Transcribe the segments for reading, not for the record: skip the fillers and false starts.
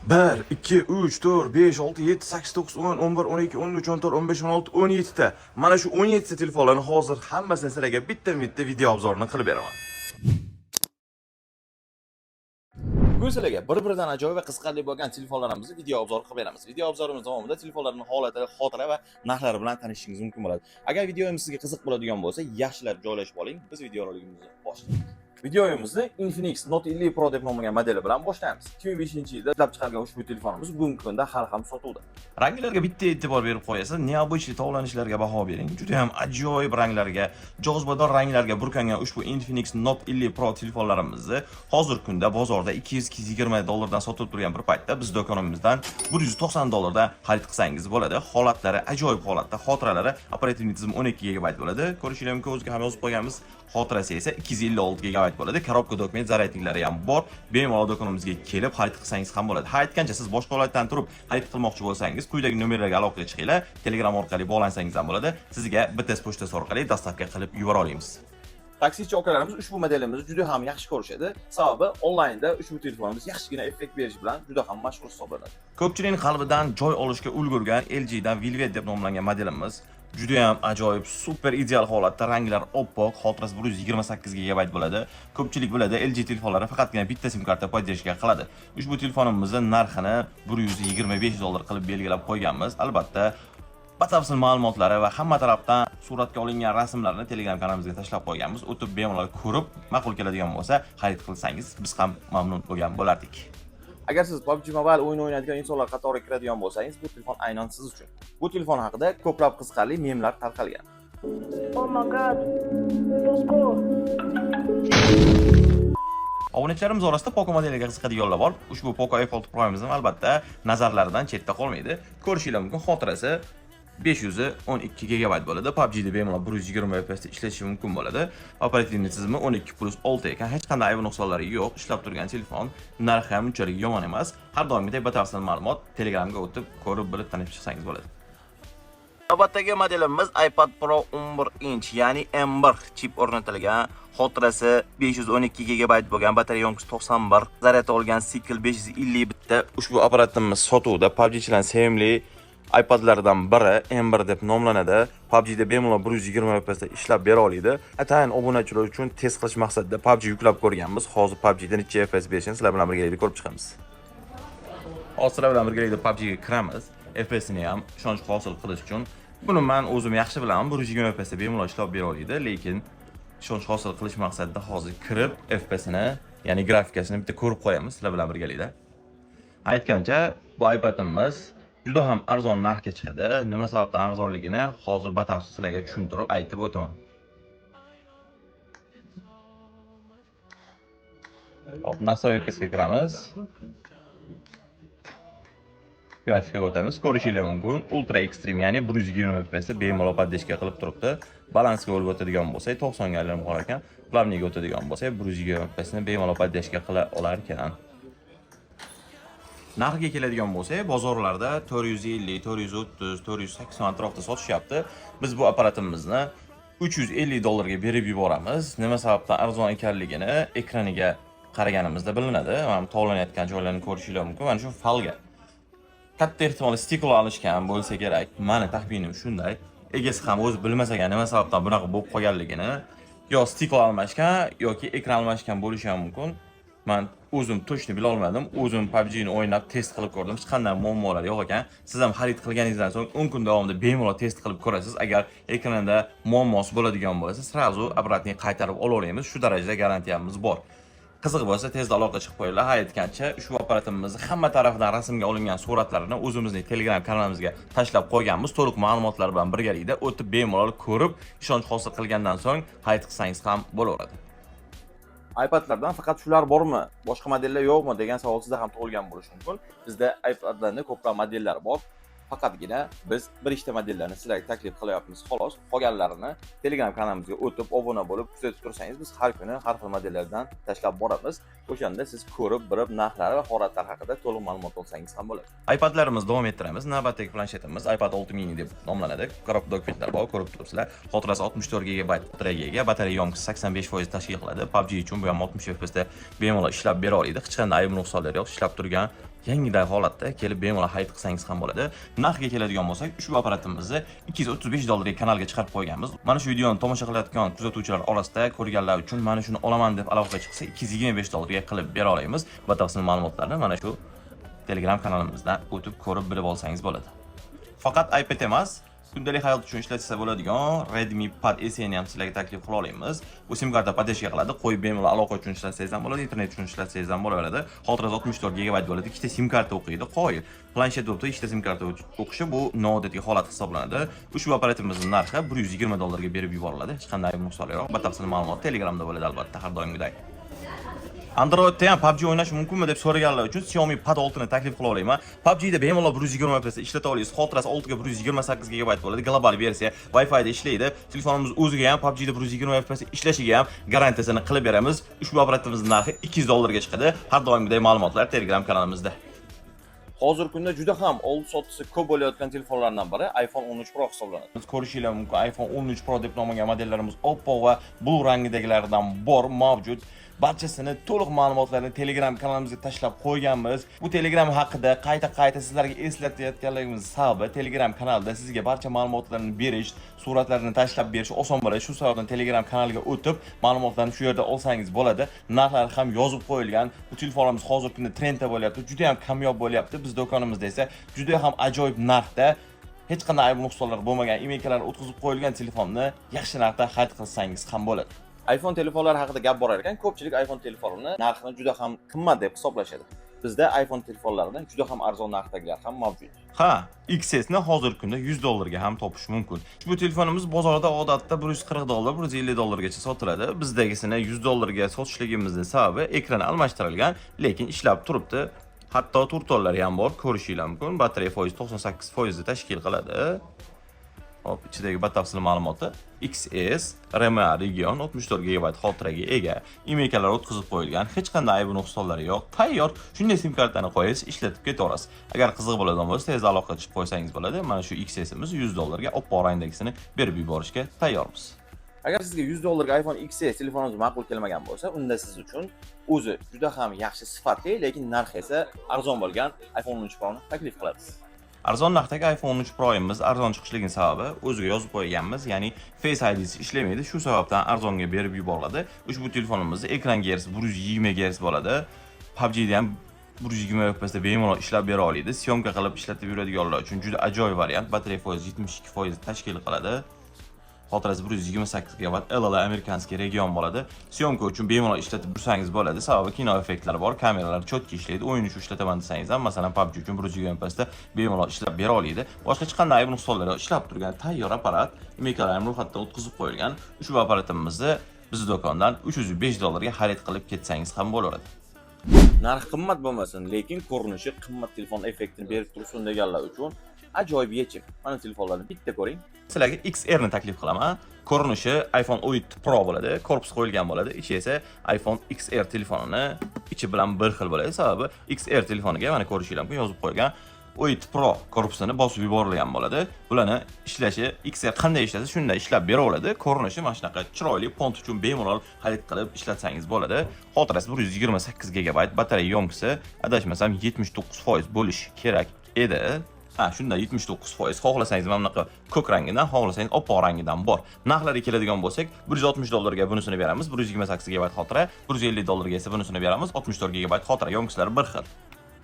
1, 2, 3, 4, 5, 6, 7, 8, 9, 10, 11, 12, 13, 14, 15, 16, 17 ta. Mana shu 17 ta telefonlarni hozir hammasini sizlarga bitta-bitta video obzorini qilib beraman. Bugun sizlarga bir-biridan ajoyib va qiziqarli bo'lgan telefonlarimizni video obzor qilib beramiz. Video obzorimiz davomida telefonlarning holati, xotira va narxlari bilan tanishishingiz mumkin bo'ladi. Agar videomiz sizga qiziq bo'ladigan bo'lsa, yaxshilab joylashib oling. Biz videorolikimizni boshlaymiz. Videomizni Infinix Note 50 Pro deb nomlangan modeli bilan boshlaymiz. 2005-yilda ishlab chiqarilgan ushbu telefonimiz bugungi kunda har ham sotuvda. Ranglarga bitta e'tibor berib qo'yasiz, neobычный tovlanishlarga baho bering. Juda ham ajoyib ranglarga, jozibador ranglarga burkangan ushbu Infinix Note 50 Pro telefonlarimizni hozirgi kunda bozorda 200-220 dollardan sotib turgan bir paytda biz do'konimizdan 190 dollardan xarid qilsangiz bo'ladi. Holatlari ajoyib holatda, xotiralari operativ tizim 12 GB bo'ladi. Ko'rishingiz mumkin, o'ziga ham yozib qo'yganmiz. Xotirasi esa 256 GB bo'ladi. Korobka dokument zaryadniklari ham bor. Bemalol do'konimizga kelib xarid qilsangiz ham bo'ladi. Ha, aytgancha siz boshqa holatdan turib xarid qilmoqchi bo'lsangiz, quyidagi nomerlarga aloqaga chiqinglar. Telegram orqali bog'lansangiz ham bo'ladi. Sizga BTS pochtasi orqali dostavka qilib yubora olamiz. Taksichi akalarimiz ushbu modelimizni juda ham yaxshi ko'rishadi. Sababi onlaynda ushbu telefonimiz yaxshigina effekt berish bilan juda ham mashhur hisoblanadi. Ko'pchilikning qalbidan joy olishga ulgurgan LGdan Velvet deb nomlangan modelimiz juda ham ajoyib, super ideal holatda, ranglar oppoq, xotirasi 128 GB bo'ladi. Ko'pchilik biladi, LG telefonlari faqatgina bitta sim karta podдержка qiladi. Ushbu telefonimizning narxini 125 dollar qilib belgilab qo'yganmiz. Albatta, batafsil ma'lumotlari va hamma tarafdan suratga olingan rasmlarni Telegram kanalimizga tashlab qo'yganmiz. O'tib bemalol ko'rib, ma'qul keladigan bo'lsa, xarid qilsangiz biz ham mamnun bo'lgan bo'lardik. Agar siz PUBG Mobile o'yin o'ynaydigan insonlar qatoriga kiradigan bo'lsangiz, bu telefon aynan siz uchun. Bu telefon haqida ko'plab qiziqarli memlar tarqalgan. Oh my god. Let's go. Obunachilarimiz orasida Poco modeliga qiziqadiganlar bor. Ushbu Poco F6 Pro'miz ham albatta nazarlaridan chetda qolmaydi. Ko'rishingiz mumkin, xotirasi 512 GB bo'ladi. PUBG'da bemalol 120 FPS da ishlashi mumkin bo'ladi. Operativ tizimi 12+6 ekan. Hech qanday ayb nuqsonlari yo'q. Ishlab turgan telefon. Narxi ham unchalik yomon emas. Har doimgidek batafsil ma'lumot Telegramga o'tib, ko'rib bilib tanishib chiqsangiz bo'ladi. Navbatdagi modelimiz iPad Pro 11 inch, ya'ni M1 chip o'rnatilgan. Xotirasi 512 GB bo'lgan, batareya yo'nqisi 91, zaryad olgan sikl 550 bitta. Ushbu apparatimiz sotuvda PUBG'chilar sevimli iPadlardan biri M1 deb nomlanadi. PUBG'da bemalol 120 FPS da ishlab bera oladi. Atayin obunachilar uchun test qilish maqsadida PUBG yuklab ko'rganmiz. Hozir PUBG'da necha FPS berishini sizlar bilan birgalikda ko'rib chiqamiz. Hozir sizlar bilan birgalikda PUBG'ga kiramiz. FPS-ni ham ishonch hosil qilish uchun buni men o'zim yaxshi bilaman. 120 FPS da bemalol ishlab bera oladi, lekin ishonch hosil qilish maqsadida hozir kirib FPS-ni, ya'ni grafikasini bitta ko'rib qo'yamiz sizlar bilan birgalikda. Aytgancha, bu iPadimiz juda ham arzon narxga chiqadi. Nima sababdan arzonligini hozir batafsil sizlarga tushuntirib aytib o'taman. Hop, nastroykaga kiramiz. Grafikaga o'tamiz. Ko'rishingiz mumkin, Ultra Extreme, ya'ni 120 FPS da bemalol podдержка qilib turibdi. Balansga olib o'tadigan bo'lsak 90 ga aylanib qolar ekan. Plavniga o'tadigan bo'lsak 120 FPS ni bemalol podдержка qila olar ekan. Narxiga keladigan bo'lsak, bozorlarda 450, 430, 480 atrofida sotishyapti. Biz bu apparatimizni 350 dollarga berib yuboramiz. Nima sababdan arzon ekanligini ekraniga qaraganimizda bilinadi. Mana tovlanayotgan joylarni ko'rishingiz mumkin. Mana shu falga. Katta ehtimol stiklo olishgan bo'lsa kerak. Meni taxminim shunday. Egasi ham o'zi bilmasa ekan nima sababdan bunaqa bo'lib qolganligini, yo stiklo almashgan yoki ekran almashgan bo'lishi ham mumkin. Men o'zim точно bila olmadim. O'zim PUBG ni o'ynab test qilib ko'rdim. Hech qanday muammolar yo'q ekan. Siz ham xarid qilganingizdan so'ng 10 kun davomida bemalol test qilib ko'rasiz. Agar ekranda muammosi bo'ladigan bo'lsa, srazu apparatni qaytarib olaveramiz. Shu darajada garantiyamiz bor. Qiziq bo'lsa tezda aloqa chiqib qo'yinglar. Ha, aytgancha, ushbu apparatimizni hamma tarafdan rasmga olingan suratlarini o'zimizning Telegram kanalimizga tashlab qo'yganmiz. To'liq ma'lumotlar bilan birgalikda o'tib bemalol ko'rib, ishonch hosil qilgandan so'ng xarid qilsangiz ham bo'laveradi. iPadlardan faqat shular bormi, boshqa modellar yo'qmi degan savol sizda ham tug'ilgan bo'lishi mumkin. Bizda iPadlarning ko'plab modellari bor. Faqatgina biz bir ishta modellarni sizlarga taklif qilyapmiz xolos. Qolganlarini Telegram kanalimizga o'tib, obuna bo'lib kuzatib tursangiz, biz har kuni har xil modellardan tashlab boramiz. O'shanda siz ko'rib, bilib, narxlari va holatlar haqida to'liq ma'lumot olsangiz ham bo'ladi. iPadlarimizni davom ettiramiz. Navbatdagi planshetimiz iPad 6 mini deb nomlanadi. Ko'rib dokumentlar bor, ko'rib turibsizlar. Xotirasi 64 GB batareyaga ega, batareya yomkisi 85% tashkil qiladi. PUBG uchun bu ham 60 FPS da bemalol ishlab bera oladi. Hech qanday ayb nuqsonlari yo'q, ishlab turgan yangiday holatda kelib bemalol xarid qilsangiz ham bo'ladi. Narxga keladigan bo'lsak, ushbu apparatimizni $235 kanalga chiqarib qo'yganmiz. Mana shu videoni tomosha qilayotgan kuzatuvchilar orasida ko'rganlar uchun mana shuni olaman deb aloqa chiqsa $225 ga qilib bera olamiz. Batafsil ma'lumotlarni mana shu Telegram kanalimizdan o'tib ko'rib bilib olsangiz bo'ladi. Faqat iPad emas, kundalik hayot uchun ishlatsa bo'ladigan Redmi Pad SE ni ham sizlarga taklif qila olamiz. Bu sim karta podeshga qiladi, qo'yib bemalol aloqa uchun ishlatsangiz ham bo'ladi, internet uchun ishlatsangiz ham bo'laveradi. Xotirasi 64 GB bo'ladi, ikkita sim karta o'qiydi, qoyil. Planshet bo'lib ikkita sim karta o'qishi bu noodatiy holat hisoblanadi. Ushbu apparatimizning narxi $120 ga berib yuboriladi. Hech qanday nuqsonlar yo'q. Batafsil ma'lumot Telegramda bo'ladi albatta, har doimgidek. Androidda ham PUBG o'ynash mumkinmi deb so'raganlar uchun Xiaomi Pad 6 ni taklif qila olaman. PUBG da bemalol 120 FPS ishlata olasiz. Xotirasi 6 ga 128 GB bo'ladi. Global versiya, Wi-Fi da ishlaydi. Telefonimiz o'ziga ham PUBG da 120 FPS ishlashiga ham garantiyasini qilib beramiz. Ushbu apparatimizning narxi $200 ga chiqadi. Har doimgidek ma'lumotlar Telegram kanalimizda. Hozirgi kunda juda ham oldi sotisi ko'p bo'layotgan telefonlardan biri iPhone 13 Pro hisoblanadi. Biz ko'rishinglar mumkin, iPhone 13 Pro deb nomlangan modellarimiz oppoq va blue rangidagilardan bor mavjud. Barchasini to'liq ma'lumotlarni Telegram kanalimizga tashlab qo'yganmiz. Bu Telegram haqida qayta sizlarga eslatayotganligimiz sababi Telegram kanalida sizga barcha ma'lumotlarni berish, suratlarni tashlab berish oson bo'ladi. Shu sababdan Telegram kanaliga o'tib, ma'lumotlarni shu yerda olsangiz bo'ladi. Narxlar ham yozib qo'yilgan. Bu telefonlarimiz hozirgi kunda trendda bo'lyapti, juda ham kamyob bo'lyapti. Biz do'konimizda esa juda ham ajoyib narxda, hech qanday ayb nuqsonlar bo'lmagan imekalar o'tkazib qo'yilgan telefonni yaxshi narxda xarid qilsangiz ham bo'ladi. iPhone telefonlari haqida gap borar ekan, ko'pchilik iPhone telefonini narxini juda ham qimmat deb hisoblashadi. Bizda iPhone telefonlaridan juda ham arzon narxdagilar ham mavjud. Ha, XS ni hozirgi kunda $100 ga ham topish mumkin. Bu telefonimiz bozorda odatda $140, $150 gacha sotiladi. Bizdagisini $100 ga sotishligimizning sababi ekrani almashtirilgan, lekin ishlab turibdi. Hatto turtollari ham bor, ko'rishinglar mumkin. Batareya foizi 98% tashkil qiladi. Hop, ichidagi batafsil ma'lumoti XS RAM region 64 GB xotiraga ega. Imekalar o'tkazib qo'yilgan, hech qanday aybi nuqsonlari yo'q. Tayyor. Shunday sim kartani qo'yasiz, ishlatib ketaverasiz. Agar qiziq bo'ladigan bo'lsa, tez aloqa qilib qo'ysangiz bo'ladi. Mana shu XSimiz $100 ga oppoq rangdagisini berib yuborishga tayyormiz. Agar sizga $100 ga iPhone XS telefoningiz ma'qul kelmagan bo'lsa, unda siz uchun o'zi juda ham yaxshi sifatli, lekin narxi esa arzon bo'lgan iPhone 13 Pro ni taklif qilamiz. Arzon narxdagi iPhone 13 Pro'imiz arzon chiqishligining sababi o'ziga yozib qo'yganmiz, ya'ni Face ID ishlamaydi. Shu sababdan arzonga berib yuboriladi. Ushbu telefonimizda ekran gersi 120 Hz bo'ladi. PUBG da ham 120 FPS da bemalol ishlab bera oladi. Syomka qilib ishlatib yuradiganlar uchun juda ajoyib variant. Batareya foizi 72% tashkil qiladi. Xotirasi 128 GB LL amerikanskiy region bo'ladi. Syomka uchun bemalol ishlatib tursangiz bo'ladi. Sababi kino effektlari bor, kameralar cho'tka ishlaydi. O'yin uchun ishlataman desangiz ham, masalan PUBG uchun 120 FPS da bemalol ishlab bera oladi. Boshqa hech qanday ayb nuqsonlar ishlab turgan tayyor apparat, imekalarni ro'yxatdan o'tkazib qo'yilgan. Ushbu apparatimizni biz do'kondan $305 ga xarid qilib ketsangiz ham bo'laveradi. Narx qimmat bo'lmasin, lekin ko'rinishi qimmat telefon effektini berib tursin deganlar uchun ajoyib yechim. Mana telefonlarni bitta ko'ring. Sizlarga XR ni taklif qilaman. Ko'rinishi iPhone 8 Pro bo'ladi, korpus qo'yilgan bo'ladi. Ichi esa iPhone XR telefonini ichi bilan bir xil bo'ladi. Sababi XR telefoniga mana ko'rishinglar mumkin yozib qo'ygan 8 Pro korpusini bosib yuborilgan bo'ladi. Bularni ishlashi XR qanday ishlasa shunday ishlab bera oladi. Ko'rinishi mana shunaqa chiroyli, font uchun bemalol xarid qilib ishlatsangiz bo'ladi. Xotirasi 128 GB, batareya yomkisi adashmasam 79% bo'lishi kerak edi. Ha, shunda 79%. Xohlasangiz mana bunaqa ko'k rangidan, xohlasangiz oppoq rangidan bor. Narxlariga keladigan bo'lsak, $160 ga bunisini beramiz, 128 GB xotira, $150 ga esa bunisini beramiz, 64 GB xotira, yomkislari bir xil.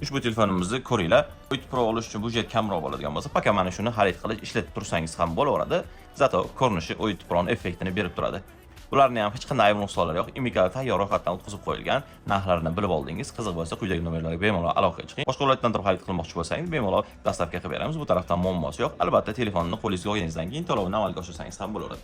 Ushbu telefonimizni ko'ringlar. 8 Pro olish uchun budjet kamroq bo'ladigan bo'lsa, faqat mana shuni xarid qilib ishlatib tursangiz ham bo'laveradi. Zato ko'rinishi 8 Pro effektini berib turadi. Bularning ham hech qanday ayb nuqsonlari yo'q. Imekalar tayyor ro'yxatdan o'tkazib qo'yilgan. Narxlarini bilib oldingiz. Qiziq bo'lsa, quyidagi nomerlarga bemalol aloqaga chiqing. Boshqa viloyatdan turib xarid qilmoqchi bo'lsangiz, bemalol dastavka qilib beramiz. Bu tarafdan muammosi yo'q. Albatta, telefonni qo'lingizga olganingizdan keyin to'lovni amalga oshirsangiz ham bo'laveradi.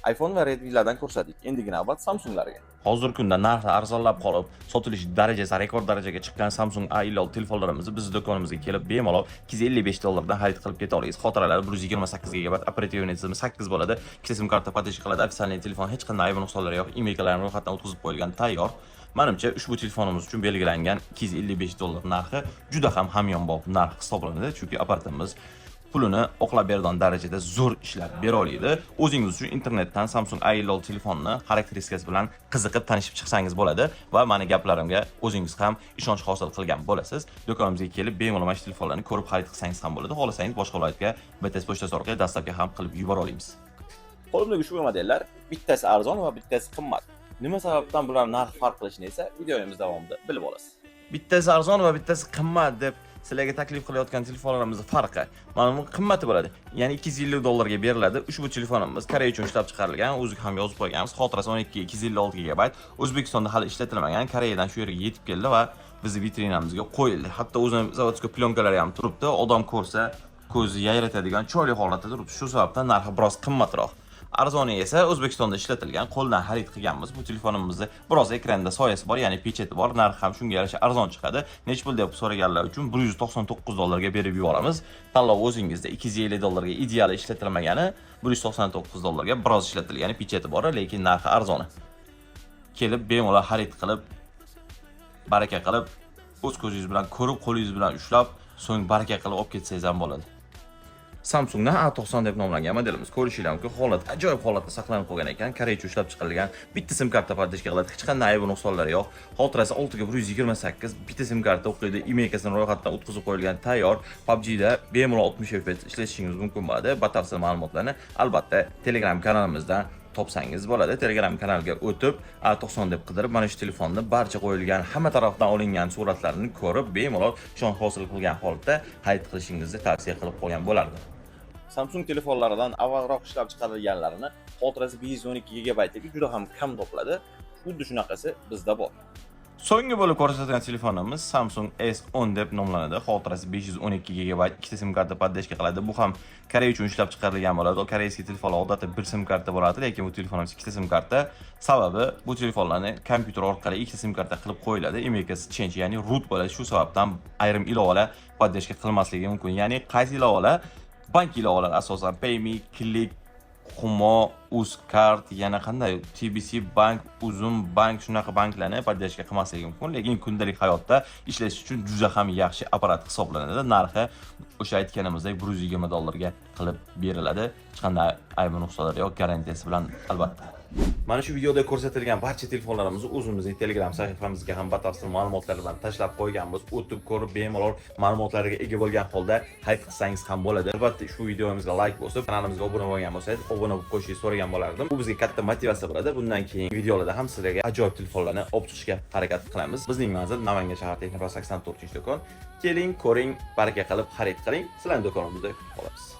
iPhone va Redmi'lardan ko'rsadik. Endigina navbat Samsunglarga. Hozirgi kunda narxi arzonlab qolib, sotilish darajasi rekord darajaga chiqqan Samsung A50 telefonlarimizni biz do'konimizga kelib bemalol $255 dan xarid qilib keta olasiz. Xotiralari 128 GB, operativ tizimi 8 bo'ladi. Ikkita sim karta podeshka qiladi. Ofitsialniy telefon hech qanday ayb nuqsonlari yo'q. Emaillarni ro'yxatdan o'tkazib qo'yilgan tayyor. Menimcha ushbu telefonimiz uchun belgilangan $255 narxi juda ham hamyonbop narx hisoblanadi, chunki apparatimiz pulini oqlab beradigan darajada zo'r ishlab bera oladi. O'zingiz uchun internetdan Samsung A50 telefonini xarakteristikasi bilan qiziqib tanishib chiqsangiz bo'ladi va meni gaplarimga o'zingiz ham ishonch hosil qilgan bo'lasiz. Do'konimizga kelib bemalol mana shu telefonlarni ko'rib xarid qilsangiz ham bo'ladi. Xohlasangiz boshqa viloyatga BTS pochtasi orqali dastavka ham qilib yubora olamiz. Qo'limdagi ushbu modellar bittasi arzon va bittasi qimmat. Nima sababdan bular narx farq qilishini esa videomiz davomida bilib olasiz. Bittasi arzon va bittasi qimmat deb sizlarga taklif qilayotgan telefonlarimizning farqi mana bu qimmati bo'ladi. Ya'ni $250 ga beriladi. Ushbu telefonimiz Koreya uchun ishlab chiqarilgan, o'ziga ham yozib qo'yganmiz. Xotirasi 12 256 GB. O'zbekistonda hali ishlatilmagan, Koreyadan shu yerga yetib keldi va bizning vitrinamizga qo'yildi. Hatto o'zini zavodskiy plyonkalari ham turibdi. Odam ko'rsa ko'zi yayratadigan chiroyli holatda turibdi. Shu sababdan narxi biroz qimmatroq. Arzoni esa O'zbekistonda ishlatilgan, qo'ldan xarid qilganmiz. Bu telefonimizda biroz ekranda soyasi bor, ya'ni pechati bor. Narxi ham shunga yarasha arzon chiqadi. Nech pul deb so'raganlar uchun $199 ga berib yuboramiz. Tanlov o'zingizda. $250 ga ideal ishlatilmagani, $199 ga biroz ishlatilgani pechati bor, lekin narxi arzoni. Kelib bemalol xarid qilib, baraka qilib, o'z ko'zingiz bilan ko'rib, qo'lingiz bilan ushlab, so'ng baraka qilib olib ketsangiz ham bo'ladi. Samsungdan A90 deb nomlangan modelimiz ko'rishinglar mumkin. Holat ajoyib holatda saqlanib qolgan ekan. Koreya uchun ishlab chiqarilgan. Bitta sim karta podeshka qiladi. Hech qanday ayb nuqsonlari yo'q. Xotirasi 6 ga 128, bitta sim karta o'qiydi. Emailkasini ro'yxatdan o'tkazib qo'yilgan tayyor. PUBG'da bemalol 60 FPS ishlatishingiz mumkin bo'ladi. Batafsil ma'lumotlarni albatta Telegram kanalimizdan topsangiz bo'ladi. Telegram kanaliga o'tib, A90 deb qidirib, mana shu telefonni barcha qo'yilgan, hamma tarafdan olingan suratlarni ko'rib, bemalol ishonch hosil qilgan holatda xarid qilishingizni tavsiya qilib qo'ygan bo'lardim. Samsung telefonlaridan avvalroq ishlab chiqarilganlarini xotirasi 512 GB ga juda ham kam topiladi. Xuddi shunaqasi bizda bor. So'nggi bo'lib ko'rsatilgan telefonimiz Samsung S10 deb nomlanadi. Xotirasi 512 GB, ikkita sim karta podeshka qiladi. Bu ham Koreya uchun ishlab chiqarilgan bo'ladi. Koreyskiy telefonlar odatda bir sim karta bo'ladi, lekin bu telefonimiz ikkita sim karta. Sababi bu telefonlarni kompyuter orqali ikkita sim karta qilib qo'yiladi. Emailkasi change, ya'ni root bo'ladi. Shu sababdan ayrim ilovalar podeshka qilmasligi mumkin. Ya'ni qaysi ilovalar bank ilovalari asosan PayMe, Click, Humo, Uzcard, yana qanday TBC bank, Uzum bank shunaqa banklarni podeshka qilmasligi mumkin, lekin kundalik hayotda ishlash uchun juda ham yaxshi apparat hisoblanadi. Narxi o'sha aytganimizdek $120 ga qilib beriladi. Hech qanday ayb nuqsonlari yo'q, garantiyasi bilan albatta. Mana shu videoda ko'rsatilgan barcha telefonlarimizni o'zimizning Telegram sahifamizga ham batafsil ma'lumotlar bilan tashlab qo'yganmiz. O'tib ko'rib bemalol ma'lumotlarga ega bo'lgan holda xarid qilsangiz ham bo'ladi. Albatta ushbu videomizga like bosib, kanalimizga obuna bo'lgan bo'lsangiz, obuna bo'lib qo'yishingizni so'ragan bo'lardim. Bu bizga katta motivatsiya bo'ladi. Bundan keyin videolarda ham sizlarga ajoyib telefonlarni olib chiqishga harakat qilamiz. Bizning manzil Namangan shahar Texnopark 84-do'kon. Keling, ko'ring, baraka qilib xarid qiling. Sizlarning do'konimizda qolamiz.